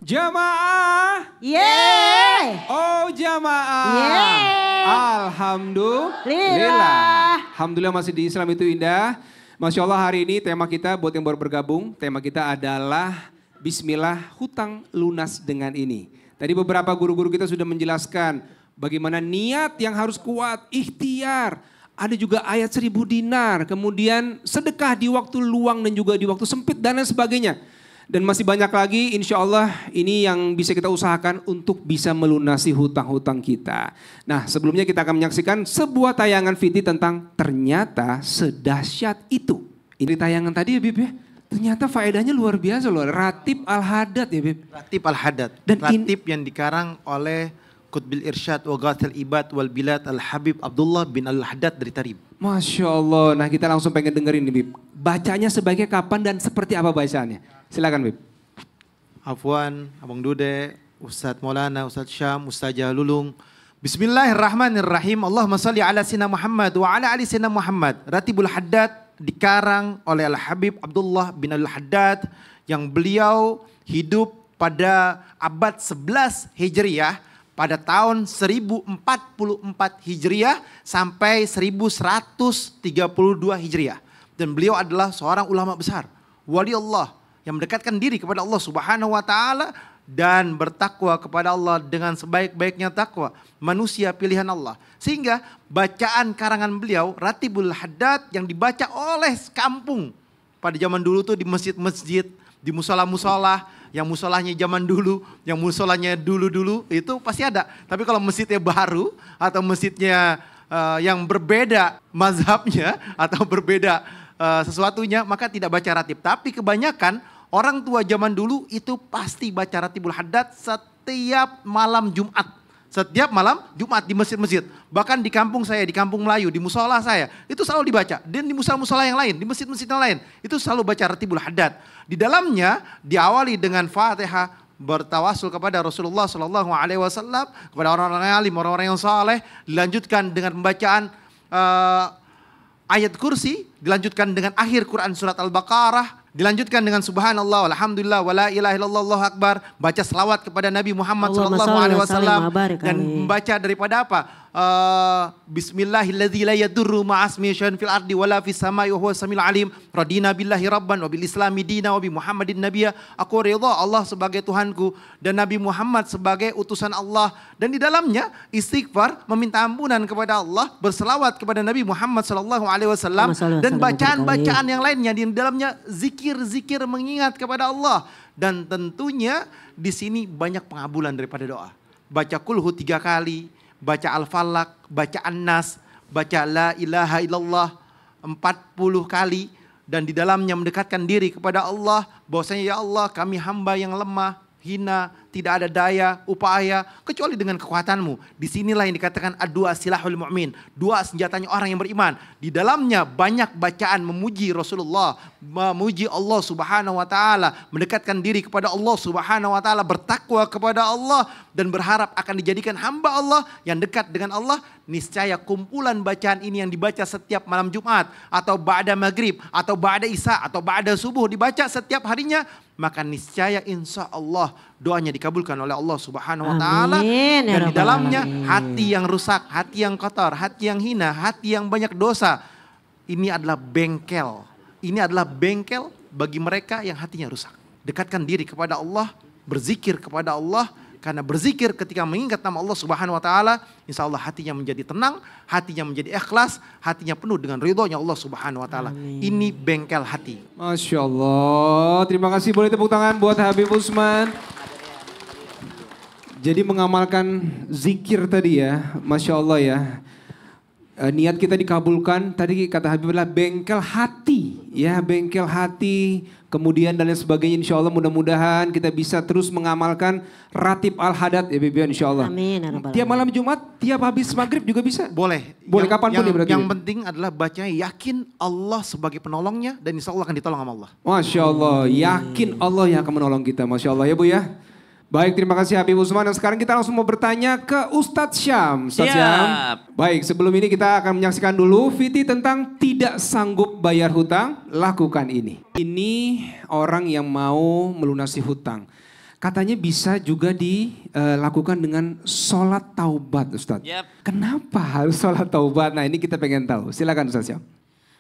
Jamaah. Yeay. Oh jamaah. Yeay. Alhamdulillah. Alhamdulillah masih di Islam itu indah. Masya Allah hari ini tema kita buat yang baru bergabung. Tema kita adalah Bismillah hutang lunas dengan ini. Tadi beberapa guru-guru kita sudah menjelaskan bagaimana niat yang harus kuat, ikhtiar. Ada juga ayat 1000 dinar, kemudian sedekah di waktu luang dan juga di waktu sempit dan lain sebagainya. Dan masih banyak lagi insya Allah ini yang bisa kita usahakan untuk bisa melunasi hutang-hutang kita. Nah sebelumnya kita akan menyaksikan sebuah tayangan VT tentang ternyata sedahsyat itu. Ini tayangan tadi ya Bib ya, ternyata faedahnya luar biasa loh. Ratib Al-Haddad ya Bib. Ratib Al-Haddad, ratib yang dikarang oleh Qutbil Irsyad wa Ghathil Ibad wal Bilad Al-Habib Abdullah bin Al-Haddad dari Tarib. Masya Allah, nah kita langsung pengen dengerin nih Bib. Bacanya sebaiknya kapan dan seperti apa bacaannya? Silakan Bib. Afwan, Abang Dude, Ustadz Maulana, Ustadz Syam, Ustazah Lulung. Bismillahirrahmanirrahim. Allahumma salli ala Sayyidina Muhammad wa ala ali Sayyidina Muhammad. Ratibul Haddad dikarang oleh Al-Habib Abdullah bin Al-Haddad yang beliau hidup pada abad 11 Hijriah pada tahun 1044 Hijriah sampai 1132 Hijriah. Dan beliau adalah seorang ulama besar, wali Allah yang mendekatkan diri kepada Allah Subhanahu wa taala dan bertakwa kepada Allah dengan sebaik-baiknya takwa, manusia pilihan Allah. Sehingga bacaan karangan beliau Ratibul Haddad yang dibaca oleh kampung pada zaman dulu tuh di masjid-masjid, di musola-musola, yang musolanya zaman dulu, yang musolanya dulu-dulu itu pasti ada. Tapi kalau masjidnya baru atau masjidnya yang berbeda mazhabnya atau berbeda sesuatunya, maka tidak baca ratib. Tapi kebanyakan orang tua zaman dulu itu pasti baca Ratibul Haddad setiap malam Jumat. Setiap malam Jumat di masjid-masjid. Bahkan di kampung saya, di kampung Melayu, di musola saya, itu selalu dibaca. Dan di musola-musola yang lain, di masjid-masjid yang lain, itu selalu baca Ratibul Haddad. Di dalamnya diawali dengan Fatihah, bertawasul kepada Rasulullah SAW, kepada orang-orang yang alim, orang-orang yang saleh, dilanjutkan dengan pembacaan ayat kursi, dilanjutkan dengan akhir Quran surat Al-Baqarah, dilanjutkan dengan subhanallah, alhamdulillah, wala ilaha illallah, Allahu akbar, baca selawat kepada Nabi Muhammad SAW dan membaca daripada apa? Bismillahilladzi la yadurru ma'asmi syai'un fil ardi wala fis samai wa huwas samiul alim. Radina billahi rabban wa bil islami dina wa bi Muhammadin nabiyya. Aku ridha Allah sebagai Tuhanku dan Nabi Muhammad sebagai utusan Allah. Dan di dalamnya istighfar, meminta ampunan kepada Allah, berselawat kepada Nabi Muhammad SAW dan bacaan-bacaan yang lainnya. Di dalamnya zikir-zikir mengingat kepada Allah. Dan tentunya di sini banyak pengabulan daripada doa. Baca kulhu 3 kali, baca Al-Falaq, baca An-Nas, baca La ilaha illallah 40 kali. Dan di dalamnya mendekatkan diri kepada Allah. Bahwasanya ya Allah, kami hamba yang lemah, hina, tidak ada daya, upaya, kecuali dengan kekuatanmu. Disinilah yang dikatakan ad-du'a silahul mu'min. Doa senjatanya orang yang beriman. Di dalamnya banyak bacaan memuji Rasulullah, memuji Allah Subhanahu wa taala, mendekatkan diri kepada Allah Subhanahu wa taala, bertakwa kepada Allah dan berharap akan dijadikan hamba Allah yang dekat dengan Allah. Niscaya kumpulan bacaan ini yang dibaca setiap malam Jumat atau ba'da maghrib atau ba'da isya atau ba'da subuh dibaca setiap harinya, maka niscaya insya Allah doanya dikabulkan oleh Allah Subhanahu wa taala. Dan di dalamnya hati yang rusak, hati yang kotor, hati yang hina, hati yang banyak dosa, ini adalah bengkel. Ini adalah bengkel bagi mereka yang hatinya rusak. Dekatkan diri kepada Allah, berzikir kepada Allah. Karena berzikir ketika mengingat nama Allah Subhanahu wa taala, insya Allah hatinya menjadi tenang, hatinya menjadi ikhlas, hatinya penuh dengan ridhonya Allah Subhanahu wa taala. Ini bengkel hati. Masya Allah, terima kasih, boleh tepuk tangan buat Habib Usman. Jadi mengamalkan zikir tadi ya, Masya Allah ya. Niat kita dikabulkan, tadi kata Habib adalah bengkel hati. Ya, bengkel hati, kemudian dan lain sebagainya, insya Allah mudah-mudahan kita bisa terus mengamalkan Ratib Al-Haddad ya Bibi, insya Allah. Amin. Tiap malam Jumat, tiap habis maghrib juga bisa? Boleh. Boleh kapanpun ya berarti? Yang penting adalah bacanya yakin Allah sebagai penolongnya dan insya Allah akan ditolong sama Allah. Masya Allah, yakin Allah yang akan menolong kita, Masya Allah ya Bu ya. Baik, terima kasih Habib Usman. Dan sekarang kita langsung mau bertanya ke Ustadz Syam. Ustadz Syam. Baik, sebelum ini kita akan menyaksikan dulu VT tentang tidak sanggup bayar hutang, lakukan ini. Ini orang yang mau melunasi hutang. katanya bisa juga dilakukan dengan sholat taubat Ustadz. Yap. Kenapa harus sholat taubat? Nah ini kita pengen tahu. Silakan Ustadz Syam.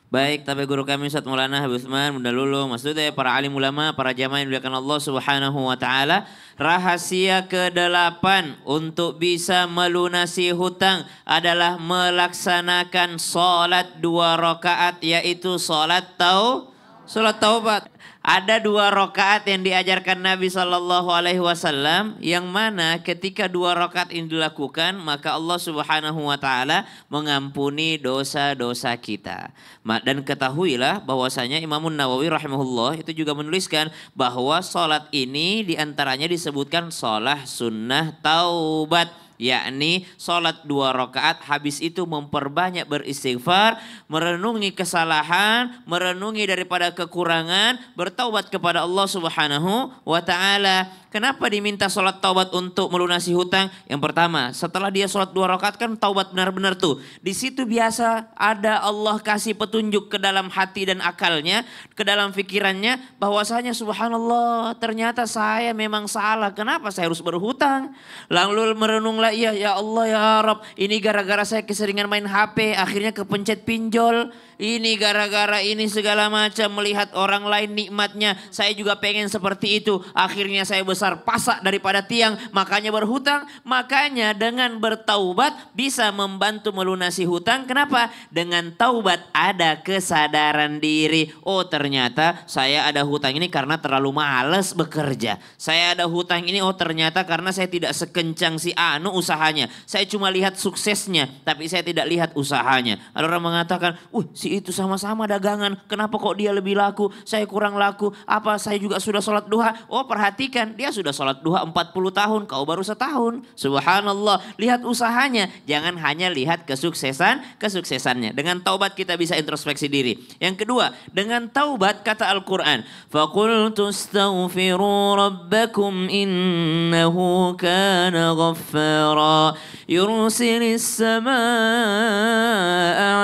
Baik, tapi guru kami Ustaz Maulana Habib Utsman, Bunda Lulung, maksudnya para alim ulama, para jamaah yang dimuliakan Allah Subhanahu wa taala, rahasia ke-8 untuk bisa melunasi hutang adalah melaksanakan salat 2 rakaat, yaitu salat taubat. Ada 2 rakaat yang diajarkan Nabi Shallallahu Alaihi Wasallam, yang mana ketika 2 rakaat ini dilakukan maka Allah Subhanahu Wa Taala mengampuni dosa-dosa kita. Dan ketahuilah bahwasanya Imam Nawawi rahimahullah itu juga menuliskan bahwa sholat ini diantaranya disebutkan sholat sunnah taubat. Yakni sholat 2 rakaat, habis itu memperbanyak beristighfar, merenungi kesalahan, merenungi daripada kekurangan, bertaubat kepada Allah Subhanahu wa taala. Kenapa diminta sholat taubat untuk melunasi hutang? Yang pertama, setelah dia sholat 2 rakaat kan taubat benar-benar tuh. Di situ biasa ada Allah kasih petunjuk ke dalam hati dan akalnya, ke dalam pikirannya, bahwasanya subhanallah ternyata saya memang salah. Kenapa saya harus berhutang? Lalu merenunglah, iya ya Allah ya Rabb, ini gara-gara saya keseringan main HP, akhirnya kepencet pinjol. Ini gara-gara ini segala macam, melihat orang lain nikmatnya, saya juga pengen seperti itu. Akhirnya saya besar pasak daripada tiang, makanya berhutang. Makanya dengan bertaubat bisa membantu melunasi hutang. Kenapa? Dengan taubat ada kesadaran diri. Oh ternyata saya ada hutang ini karena terlalu malas bekerja. Saya ada hutang ini, oh ternyata karena saya tidak sekencang si Anu usahanya. Saya cuma lihat suksesnya, tapi saya tidak lihat usahanya. Ada orang mengatakan, si itu sama-sama dagangan, kenapa kok dia lebih laku, saya kurang laku, apa saya juga sudah sholat duha. Oh perhatikan, dia sudah sholat duha 40 tahun, kau baru setahun. Subhanallah, lihat usahanya, jangan hanya lihat kesuksesannya. Dengan taubat kita bisa introspeksi diri. Yang kedua, dengan taubat kata Al-Quran, فَقُلْتُ اسْتَغْفِرُوا رَبَّكُمْ إِنَّهُ كَانَ غَفَّارًا يُرْسِلِ السَّمَاءَ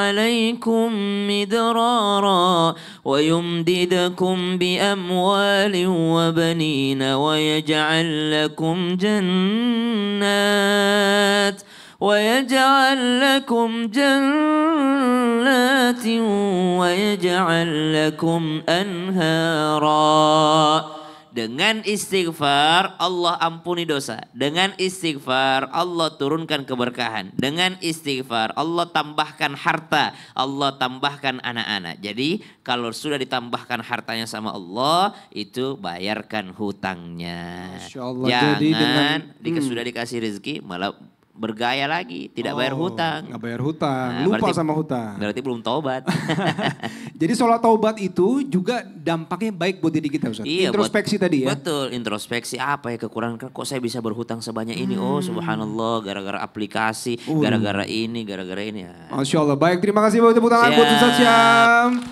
عَلَيْكُمْ مِدْرَارًا وَيُمْدِدْكُمْ بِأَمْوَالٍ وَبَنِينَ وَيَجْعَلْ لَكُمْ جَنَّاتٍ وَيَجْعَلْ لَكُمْ أَنْهَارًا. Dengan istighfar Allah ampuni dosa. Dengan istighfar Allah turunkan keberkahan. Dengan istighfar Allah tambahkan harta. Allah tambahkan anak-anak. Jadi kalau sudah ditambahkan hartanya sama Allah, itu bayarkan hutangnya. Masya Allah. Jangan sudah dikasih rezeki malah bergaya lagi, tidak bayar hutang. Nggak bayar hutang, lupa sama hutang. Berarti belum taubat. Jadi sholat taubat itu juga dampaknya baik buat diri kita Ustaz. Iya, introspeksi tadi ya. Betul, introspeksi apa ya kekurangan, kok saya bisa berhutang sebanyak ini. Oh subhanallah, gara-gara aplikasi, gara-gara ini. Ya. Masya Allah, baik, terima kasih buat tepuk tangan buat Ustaz Syam.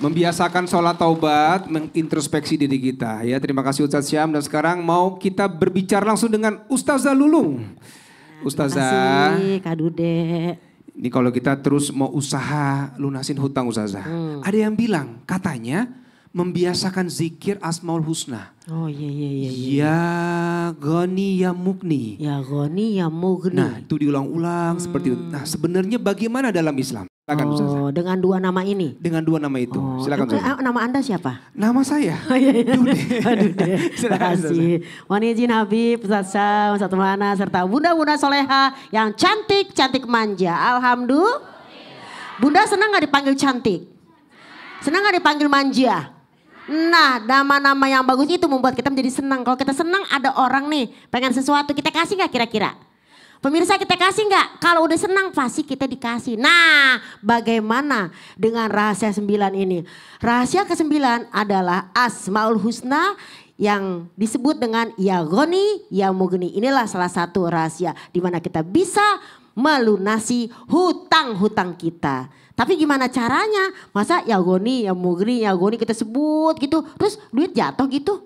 Membiasakan sholat taubat, mengintrospeksi diri kita ya. Terima kasih Ustaz Syam, dan sekarang mau kita berbicara langsung dengan Ustazah Lulung. Ustazah, terima kasih Kak Dude. Ini kalau kita terus mau usaha lunasin hutang Ustazah. Ada yang bilang katanya membiasakan zikir Asmaul Husna. Oh iya. Ya Ghani ya Mugni. Ya Ghani ya Mugni. Nah itu diulang-ulang seperti itu. Nah sebenarnya bagaimana dalam Islam? Silakan Ustazah. Dengan 2 nama ini? Dengan 2 nama itu. Silakan Ustazah. Nama Anda siapa? Nama saya. Dude. Terima kasih. Wani izin Habib, Ustaz Syam, Ustaz Maulana, serta bunda-bunda soleha yang cantik manja. Alhamdulillah. Bunda senang gak dipanggil cantik? Senang gak dipanggil manja? Nah, nama-nama yang bagus itu membuat kita menjadi senang. Kalau kita senang ada orang nih pengen sesuatu, kita kasih gak kira-kira? Pemirsa kita kasih nggak? Kalau udah senang pasti kita dikasih. Nah bagaimana dengan rahasia 9 ini? Rahasia ke-9 adalah Asmaul Husna yang disebut dengan Ya Ghani Ya Mugni. Inilah salah satu rahasia di mana kita bisa melunasi hutang-hutang kita. Tapi gimana caranya? Masa Ya Ghani Ya Mugni, Ya Ghani kita sebut gitu terus duit jatuh gitu?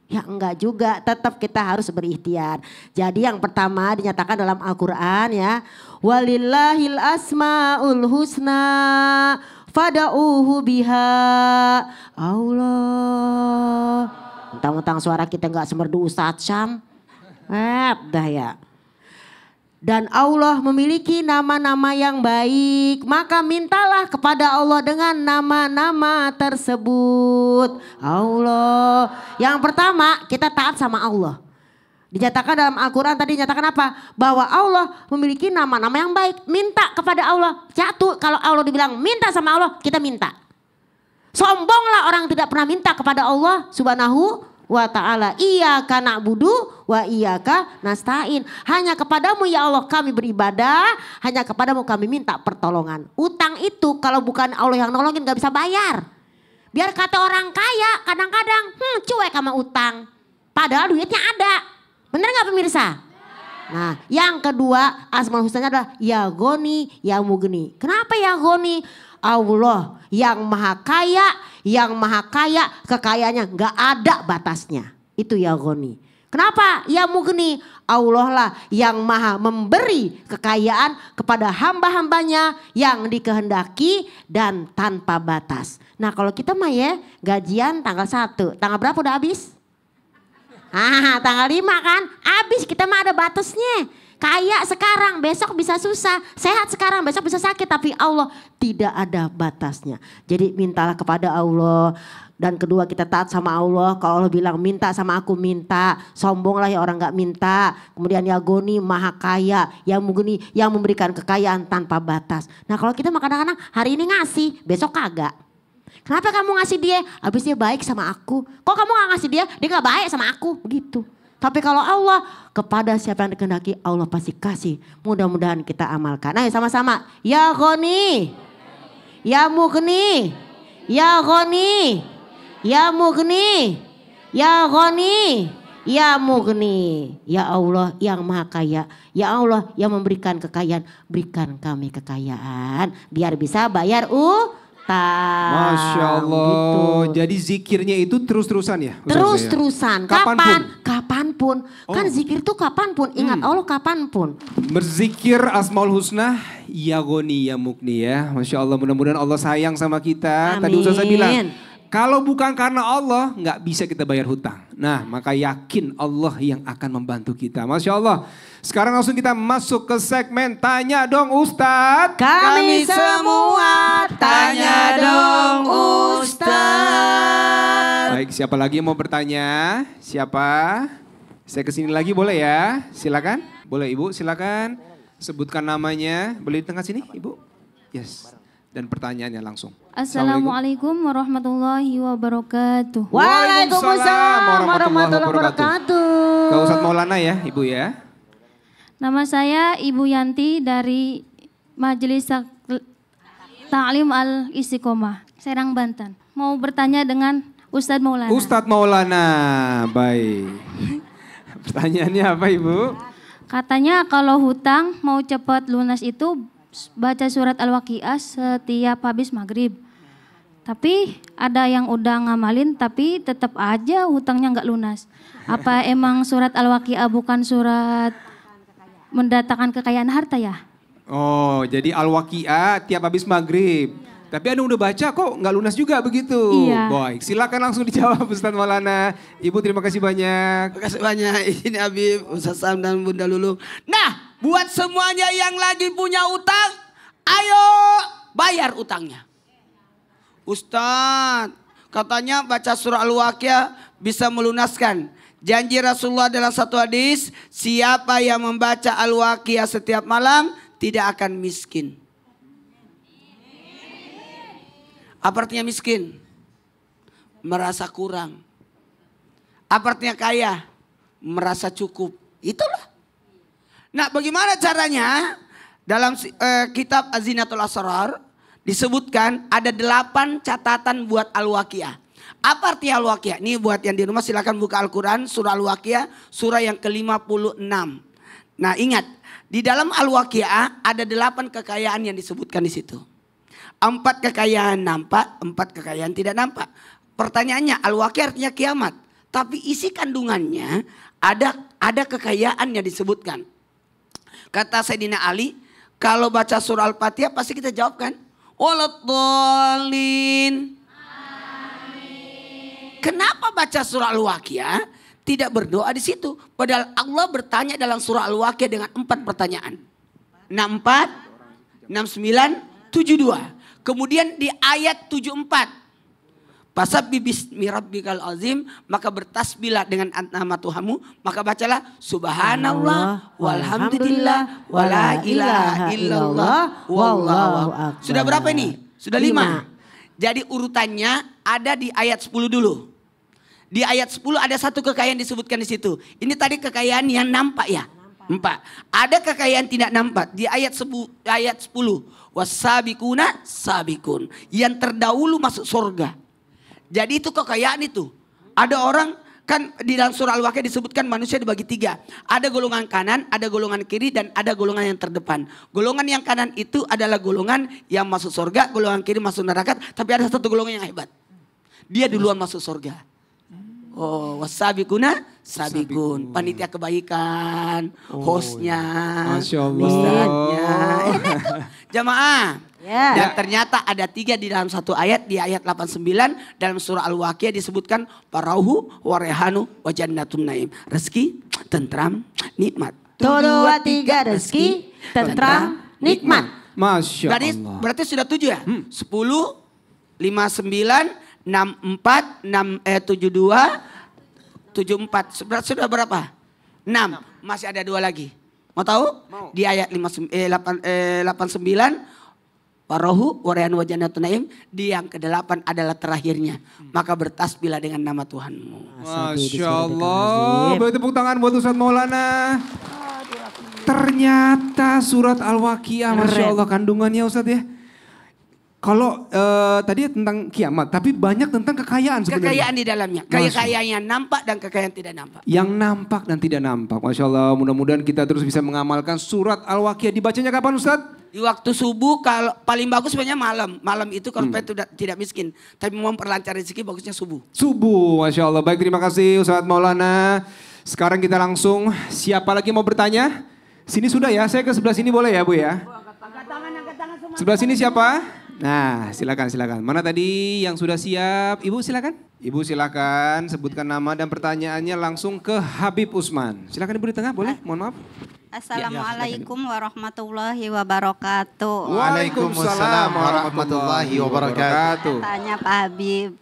Ya enggak juga, tetap kita harus berikhtiar. Jadi yang pertama dinyatakan dalam Al-Quran ya. Walillahil asma'ul husna fada'uhu biha. Allah. Mentang-mentang suara kita nggak semerdu Ustadz Syam. Dah ya. Dan Allah memiliki nama-nama yang baik. Maka mintalah kepada Allah dengan nama-nama tersebut. Allah. Yang pertama kita taat sama Allah. Dinyatakan dalam Al-Quran tadi dinyatakan apa? Bahwa Allah memiliki nama-nama yang baik. Minta kepada Allah. Jatuh kalau Allah dibilang minta sama Allah, kita minta. Sombonglah orang tidak pernah minta kepada Allah Subhanahu wa ta'ala. Iyyaka na'budu wa iyyaka nasta'in. Hanya kepadamu ya Allah kami beribadah. Hanya kepadamu kami minta pertolongan. Utang itu kalau bukan Allah yang nolongin gak bisa bayar. Biar kata orang kaya kadang-kadang cuek sama utang. Padahal duitnya ada. Bener gak pemirsa? Nah yang kedua Asmaul Husnanya adalah Ya Goni, Ya Mugni. Kenapa Ya Goni? Allah yang maha kaya kekayaannya gak ada batasnya. Itu Ya Goni. Kenapa? Ya Mugni. Allah lah yang maha memberi kekayaan kepada hamba-hambanya yang dikehendaki dan tanpa batas. Nah kalau kita mah ya gajian tanggal 1. Tanggal berapa udah habis? Tanggal 5 kan, habis kita mah ada batasnya. Kaya sekarang, besok bisa susah. Sehat sekarang, besok bisa sakit. Tapi Allah tidak ada batasnya. Jadi mintalah kepada Allah. Dan kedua kita taat sama Allah. Kalau Allah bilang minta sama aku minta. Sombonglah ya orang gak minta. Kemudian Ya Goni maha kaya. Yang Mugni yang memberikan kekayaan tanpa batas. Nah kalau kita mah kadang-kadang hari ini ngasih, besok kagak. Kenapa kamu ngasih dia? Habis dia baik sama aku. Kok kamu gak ngasih dia? Dia gak baik sama aku. Begitu. Tapi kalau Allah kepada siapa yang dikehendaki Allah pasti kasih. Mudah-mudahan kita amalkan. Nah sama-sama. Ya Goni. Ya Mugni. Ya Goni. Ya Mugni. Ya Goni. Ya Mugni. Ya Allah yang maha kaya. Ya Allah yang memberikan kekayaan. Berikan kami kekayaan. Biar bisa bayar Masya Allah. Gitu. Jadi zikirnya itu terus-terusan ya? Terus-terusan. Kapanpun. Kan zikir itu kapanpun. Ingat Allah kapanpun. Berzikir Asmaul Husna. Ya Goni, Ya Mugni ya. Masya Allah mudah-mudahan Allah sayang sama kita. Amin. Tadi Ustaz saya bilang. Kalau bukan karena Allah nggak bisa kita bayar hutang. Nah maka yakin Allah yang akan membantu kita. Masya Allah. Sekarang langsung kita masuk ke segmen Tanya Dong Ustadz. Kami semua tanya dong Ustadz. Baik siapa lagi yang mau bertanya? Siapa? Saya kesini lagi boleh ya? Silakan. Boleh Ibu silakan. Sebutkan namanya. Boleh di tengah sini Ibu? Yes. Dan pertanyaannya langsung. Assalamualaikum warahmatullahi wabarakatuh. Waalaikumsalam warahmatullahi wabarakatuh. Ke Ustadz Maulana ya Ibu ya. Nama saya Ibu Yanti dari Majelis Ta'lim Al-Istiqomah, Serang, Banten. Mau bertanya dengan Ustadz Maulana. Ustadz Maulana, baik. Pertanyaannya apa Ibu? Katanya kalau hutang mau cepat lunas itu baca surat Al-Waqiah setiap habis maghrib. Tapi ada yang udah ngamalin tapi tetap aja hutangnya nggak lunas. Apa emang surat Al-Waqiah bukan surat mendatangkan kekayaan harta ya? Oh jadi Al-Waqiah tiap habis maghrib. Tapi Anda udah baca kok nggak lunas juga begitu. Iya. Baik silakan langsung dijawab Ustadz Maulana. Ibu terima kasih banyak. Terima kasih banyak. Ini Habib, Ustaz Sam dan Bunda Lulu. Nah buat semuanya yang lagi punya utang, ayo bayar utangnya. Ustadz, katanya baca surah Al-Waqiah bisa melunaskan. Janji Rasulullah dalam satu hadis, siapa yang membaca Al-Waqiah setiap malam tidak akan miskin. Apa artinya miskin? Merasa kurang. Apa artinya kaya? Merasa cukup. Itulah. Nah bagaimana caranya? Dalam kitab Az-Zinatul Asrar disebutkan ada 8 catatan buat Al-Waqiah. Apa artinya Al-Waqiah? Ini buat yang di rumah silakan buka Al-Quran surah Al-Waqiah surah yang ke-56. Nah ingat di dalam Al-Waqiah ada 8 kekayaan yang disebutkan di situ. 4 kekayaan nampak, 4 kekayaan tidak nampak. Pertanyaannya Al-Waqiah artinya kiamat. Tapi isi kandungannya ada kekayaan yang disebutkan. Kata Sayyidina Ali, kalau baca surah Al-Fatihah pasti kita jawab kan? Waladhdallin. kenapa baca surah Al-Waqiah tidak berdoa di situ? Padahal Allah bertanya dalam surah Al-Waqiah dengan 4 pertanyaan. 64, 69, 72. Kemudian di ayat 74. Fasabbi bismi rabbikal azim, maka bertasbihlah dengan nama Tuhanmu, maka bacalah subhanallah walhamdulillah wala ilaha illallah wallahu akbar. Sudah berapa ini? Sudah 5. Jadi urutannya ada di ayat 10 dulu. Di ayat 10 ada satu kekayaan disebutkan di situ. Ini tadi kekayaan yang nampak ya? 4. Ada kekayaan tidak nampak di ayat 10. Wasabiquna sabikun. Yang terdahulu masuk surga. Jadi itu kekayaan itu. Ada orang kan di dalam surah Al-Waqiah disebutkan manusia dibagi 3. Ada golongan kanan, ada golongan kiri, dan ada golongan yang terdepan. Golongan yang kanan itu adalah golongan yang masuk surga, golongan kiri masuk neraka. Tapi ada satu golongan yang hebat. Dia duluan masuk surga. Oh, wasabiquna sabikun. Panitia kebaikan, hostnya, Masya Allah. ustadznya. Jamaah. Ya. Dan ternyata ada 3 di dalam satu ayat. Di ayat 89 dalam surah Al-Waqiah disebutkan parauhu warehanu wajannatun naim. Rezeki, tentram, nikmat. 1, 2, 3 rezeki, tentram, nikmat. Masya Berarti, Allah. berarti sudah 7 ya? 10, 59, 64, 72, 74. Sudah berapa? 6. Masih ada 2 lagi. Mau tahu? Di ayat 89. Warohu warayan wajannatun naim. Di yang ke-8 adalah terakhirnya. Maka bertasbihlah dengan nama Tuhanmu. Masya Allah. Beri tepuk tangan buat Ustadz Maulana. Ternyata surat Al-Waqiah, Masya Allah kandungannya Ustadz ya. Kalau tadi tentang kiamat, tapi banyak tentang kekayaan sebenarnya. Kekayaan di dalamnya. Kekayaan yang nampak dan kekayaan tidak nampak. Yang nampak dan tidak nampak. Masya Allah, mudah-mudahan kita terus bisa mengamalkan surat Al-Waqiah. Dibacanya kapan Ustadz? Di waktu subuh, kalau paling bagus sebenarnya malam. Malam itu kalau supaya tidak miskin. Tapi mau memperlancar rezeki bagusnya subuh. Subuh, Masya Allah. Baik, terima kasih Ustadz Maulana. Sekarang kita langsung, siapa lagi mau bertanya? Sini sudah ya, saya ke sebelah sini boleh ya Bu ya? Sebelah sini siapa? Nah, silakan. Mana tadi yang sudah siap? Ibu silakan. Ibu silakan sebutkan nama dan pertanyaannya langsung ke Habib Usman. Silakan Ibu di tengah, boleh? Mohon maaf. Assalamualaikum warahmatullahi wabarakatuh. Waalaikumsalam warahmatullahi wabarakatuh. Tanya Pak Habib.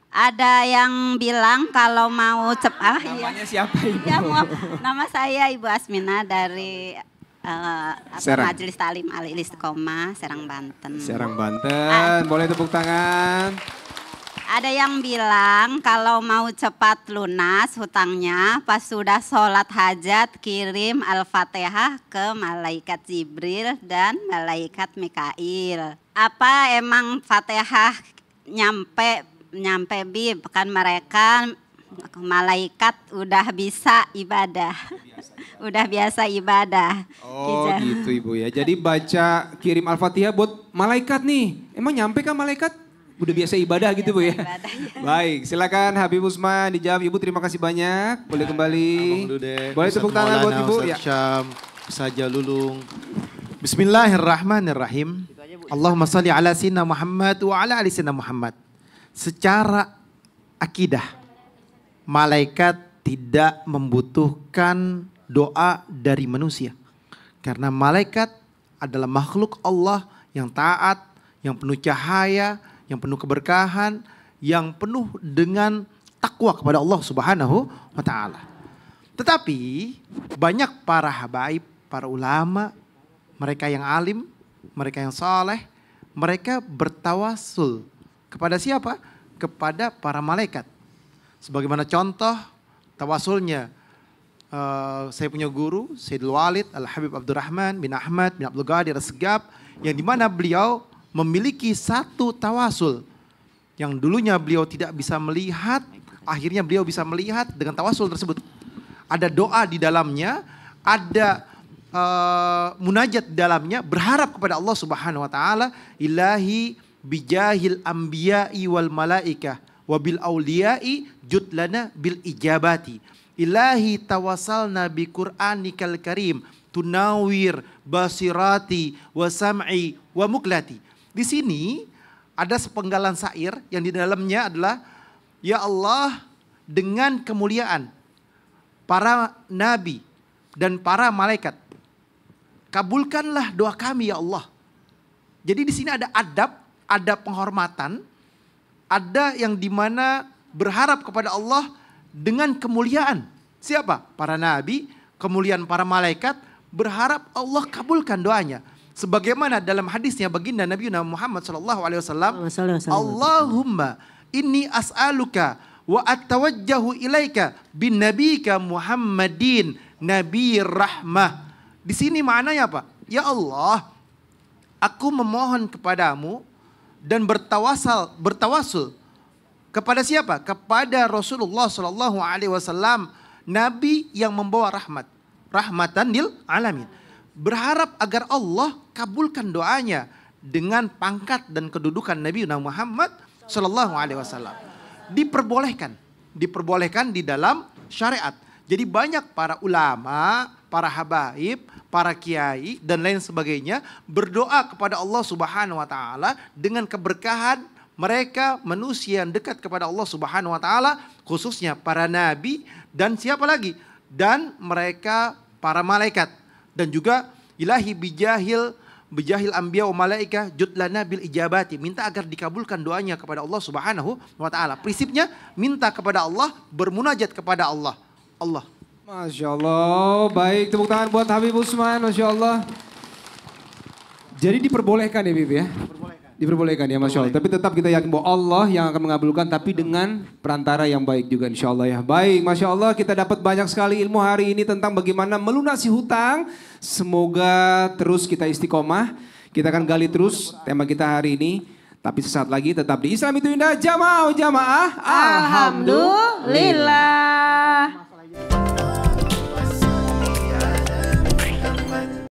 Ada yang bilang kalau mau Namanya siapa Ibu? Ya, nama saya Ibu Asmina dari Serang. Majelis Talim Al Istiqomah Serang Banten. Serang Banten, boleh tepuk tangan. Ada yang bilang kalau mau cepat lunas hutangnya pas sudah sholat hajat kirim Al-Fatihah ke malaikat Jibril dan malaikat Mikail. Apa emang Fatihah nyampe Bib? Kan mereka malaikat udah bisa ibadah. Udah biasa ibadah. Oh gitu Ibu ya. Jadi baca kirim Al-Fatihah buat malaikat nih. Emang nyampe kan malaikat? Udah biasa ibadah gitu Bu ya. Ibadah, ya. Baik, silakan Habib Usman dijawab. Ibu terima kasih banyak. Boleh kembali. Abang Dude, Boleh Ustadz tepuk tangan buat Maulana, Ibu Ustadz ya. Syam, Ustazah Lulung. Bismillahirrahmanirrahim. Allahumma salli ala sayyidina Muhammad wa ala ali sayyidina Muhammad. Secara akidah, malaikat tidak membutuhkan doa dari manusia. Karena malaikat adalah makhluk Allah yang taat, yang penuh cahaya, yang penuh keberkahan, yang penuh dengan takwa kepada Allah Subhanahu wa taala. Tetapi banyak para habaib, para ulama, mereka yang alim, mereka yang saleh, mereka bertawasul kepada siapa? Kepada para malaikat. Sebagaimana contoh tawasulnya saya punya guru Sayyidul Walid Al-Habib Abdurrahman bin Ahmad bin Abdul Qadir As-Segaf, yang dimana beliau memiliki satu tawasul yang dulunya beliau tidak bisa melihat, akhirnya beliau bisa melihat dengan tawasul tersebut. Ada doa di dalamnya, ada munajat di dalamnya, berharap kepada Allah Subhanahu wa taala, ilahi bijahil anbiya'i wal malaikah wa bil auliyai judlana bil ijabati. Ilahi tawasalna bi Qur'anikal karim tunawir basirati wa sam'i wa muklati. Di sini ada sepenggalan syair yang di dalamnya adalah Ya Allah, dengan kemuliaan para nabi dan para malaikat, kabulkanlah doa kami ya Allah. Jadi di sini ada adab, ada penghormatan, ada yang dimana berharap kepada Allah dengan kemuliaan. Siapa? Para nabi, kemuliaan para malaikat, berharap Allah kabulkan doanya. Sebagaimana dalam hadisnya baginda Nabi Muhammad SAW, Allahumma inni as'aluka wa atawajjahu ilaika bin nabika Muhammadin nabi rahmah. Di sini maknanya apa? Ya Allah, aku memohon kepadamu dan bertawasul kepada siapa? Kepada Rasulullah SAW, nabi yang membawa rahmat, rahmatan lil alamin. Berharap agar Allah kabulkan doanya dengan pangkat dan kedudukan Nabi Muhammad SAW. Diperbolehkan di dalam syariat. Jadi banyak para ulama, para habaib, para kiai dan lain sebagainya berdoa kepada Allah Subhanahu wa taala dengan keberkahan mereka manusia yang dekat kepada Allah Subhanahu wa taala, khususnya para nabi dan siapa lagi? Dan mereka para malaikat. Dan juga ilahi bijahil anbiya wa malaika judlana bil ijabati. Minta agar dikabulkan doanya kepada Allah Subhanahu wa taala. Prinsipnya minta kepada Allah, bermunajat kepada Allah. Allah. Masya Allah. Baik, tepuk tangan buat Habib Usman. Masya Allah. Jadi diperbolehkan ya Habib ya? Diperbolehkan ya, Masya Allah. Tapi tetap kita yakin bahwa Allah yang akan mengabulkan, tapi dengan perantara yang baik juga insya Allah ya. Baik, Masya Allah, kita dapat banyak sekali ilmu hari ini tentang bagaimana melunasi hutang. Semoga terus kita istiqomah. Kita akan gali terus tema kita hari ini. Tapi sesaat lagi tetap di Islam itu Indah. Jamaah. Alhamdulillah.